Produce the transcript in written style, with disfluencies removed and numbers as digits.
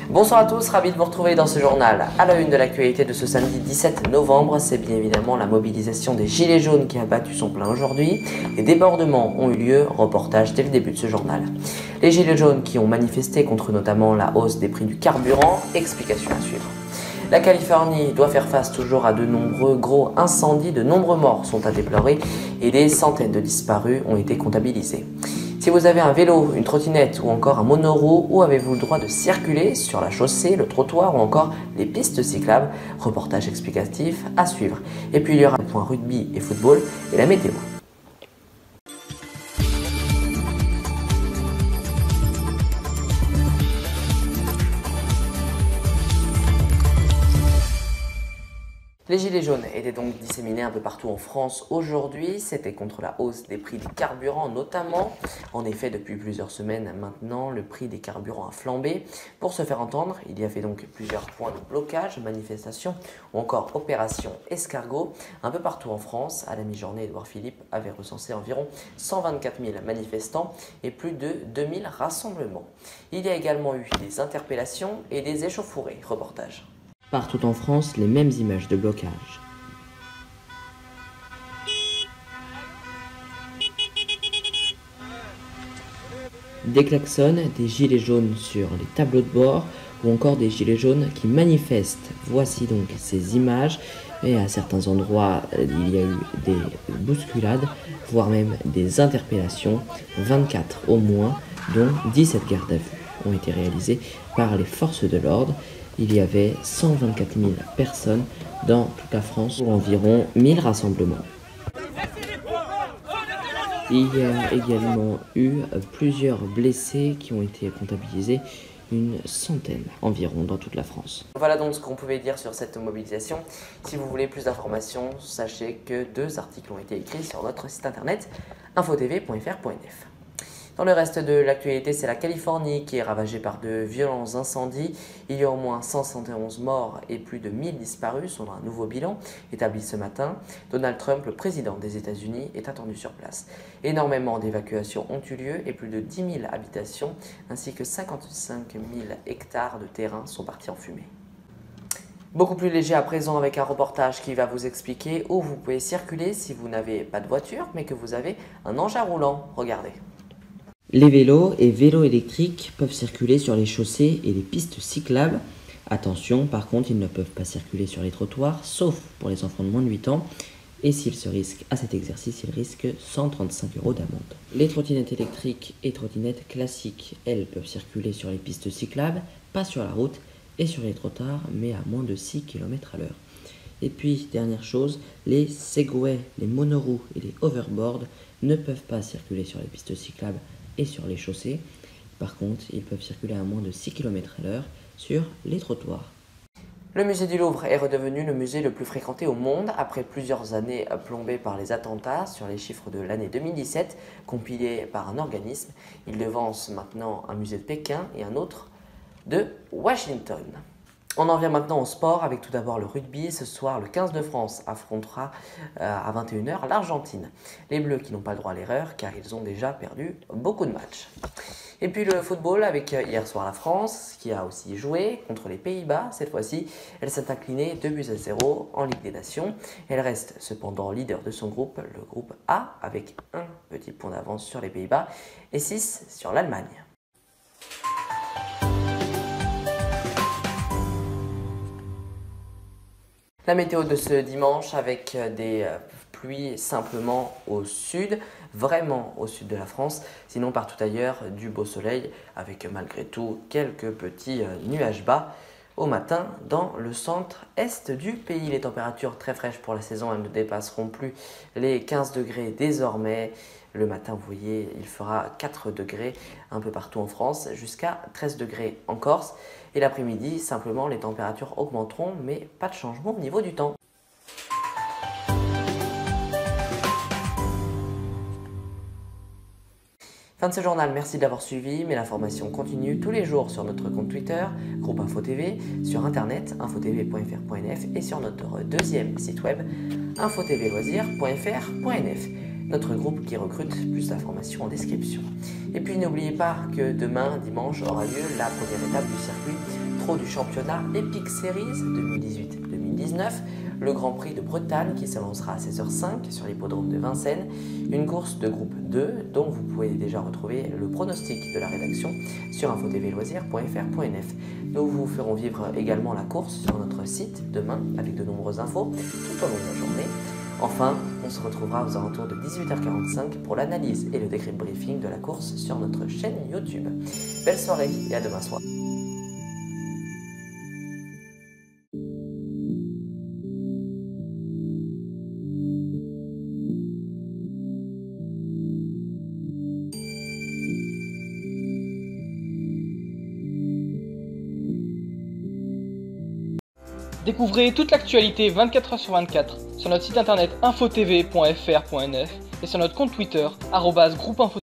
Bonsoir à tous, ravi de vous retrouver dans ce journal. À la une de l'actualité de ce samedi 17 novembre, c'est bien évidemment la mobilisation des Gilets jaunes qui a battu son plein aujourd'hui. Les débordements ont eu lieu, reportage dès le début de ce journal. Les Gilets jaunes qui ont manifesté contre notamment la hausse des prix du carburant, explication à suivre. La Californie doit faire face toujours à de nombreux gros incendies, de nombreux morts sont à déplorer et des centaines de disparus ont été comptabilisés. Si vous avez un vélo, une trottinette ou encore un monoroue, où avez-vous le droit de circuler sur la chaussée, le trottoir ou encore les pistes cyclables? Reportage explicatif à suivre. Et puis il y aura le point rugby et football et la météo. Les gilets jaunes étaient donc disséminés un peu partout en France aujourd'hui. C'était contre la hausse des prix des carburants notamment. En effet, depuis plusieurs semaines maintenant, le prix des carburants a flambé. Pour se faire entendre, il y avait donc plusieurs points de blocage, manifestations ou encore opérations escargot. Un peu partout en France, à la mi-journée, Édouard Philippe avait recensé environ 124 000 manifestants et plus de 2000 rassemblements. Il y a également eu des interpellations et des échauffourées. Reportage. Partout en France, les mêmes images de blocage. Des klaxons, des gilets jaunes sur les tableaux de bord ou encore des gilets jaunes qui manifestent. Voici donc ces images. Et à certains endroits, il y a eu des bousculades, voire même des interpellations. 24 au moins, dont 17 gardes à vue ont été réalisées par les forces de l'ordre. Il y avait 124 000 personnes dans toute la France pour environ 1000 rassemblements. Il y a également eu plusieurs blessés qui ont été comptabilisés, une centaine environ dans toute la France. Voilà donc ce qu'on pouvait dire sur cette mobilisation. Si vous voulez plus d'informations, sachez que 2 articles ont été écrits sur notre site internet infotv.fr.nf. Dans le reste de l'actualité, c'est la Californie qui est ravagée par de violents incendies. Il y a au moins 171 morts et plus de 1000 disparus selon un nouveau bilan établi ce matin. Donald Trump, le président des États-Unis, est attendu sur place. Énormément d'évacuations ont eu lieu et plus de 10 000 habitations ainsi que 55 000 hectares de terrain sont partis en fumée. Beaucoup plus léger à présent avec un reportage qui va vous expliquer où vous pouvez circuler si vous n'avez pas de voiture mais que vous avez un engin roulant. Regardez. Les vélos et vélos électriques peuvent circuler sur les chaussées et les pistes cyclables. Attention, par contre, ils ne peuvent pas circuler sur les trottoirs, sauf pour les enfants de moins de 8 ans. Et s'ils se risquent à cet exercice, ils risquent 135 € d'amende. Les trottinettes électriques et trottinettes classiques, elles, peuvent circuler sur les pistes cyclables, pas sur la route et sur les trottoirs, mais à moins de 6 km/h. Et puis, dernière chose, les Segway, les monoroues et les hoverboards ne peuvent pas circuler sur les pistes cyclables et sur les chaussées. Par contre, ils peuvent circuler à moins de 6 km/h sur les trottoirs. Le musée du Louvre est redevenu le musée le plus fréquenté au monde après plusieurs années plombées par les attentats. Sur les chiffres de l'année 2017, compilés par un organisme, il devance maintenant un musée de Pékin et un autre de Washington. On en vient maintenant au sport avec tout d'abord le rugby. Ce soir, le 15 de France affrontera à 21 h l'Argentine. Les Bleus qui n'ont pas le droit à l'erreur car ils ont déjà perdu beaucoup de matchs. Et puis le football avec hier soir la France qui a aussi joué contre les Pays-Bas. Cette fois-ci, elle s'est inclinée 2-0 en Ligue des Nations. Elle reste cependant leader de son groupe, le groupe A, avec un petit point d'avance sur les Pays-Bas et 6 sur l'Allemagne. La météo de ce dimanche avec des pluies simplement au sud, vraiment au sud de la France, sinon partout ailleurs du beau soleil avec malgré tout quelques petits nuages bas au matin dans le centre-est du pays. Les températures très fraîches pour la saison, elles ne dépasseront plus les 15 degrés désormais. Le matin, vous voyez, il fera 4 degrés un peu partout en France, jusqu'à 13 degrés en Corse. Et l'après-midi, simplement, les températures augmenteront, mais pas de changement au niveau du temps. Fin de ce journal, merci de l'avoir suivi, mais l'information continue tous les jours sur notre compte Twitter, groupe InfoTV, sur internet, infotv.fr.nf et sur notre deuxième site web, infotvloisirs.fr.nf. notre groupe qui recrute. Plus d'informations en description. Et puis n'oubliez pas que demain, dimanche, aura lieu la première étape du circuit Pro du championnat Epic Series 2018-2019, le Grand Prix de Bretagne qui s'annoncera à 16h05 sur l'hippodrome de Vincennes, une course de groupe 2 dont vous pouvez déjà retrouver le pronostic de la rédaction sur infotvloisirs.fr.nf. Nous vous ferons vivre également la course sur notre site demain avec de nombreuses infos tout au long de la journée. Enfin, on se retrouvera aux alentours de 18h45 pour l'analyse et le débriefing de la course sur notre chaîne YouTube. Belle soirée et à demain soir. Découvrez toute l'actualité 24h sur 24 sur notre site internet infotv.fr.nf et sur notre compte Twitter @groupeinfo.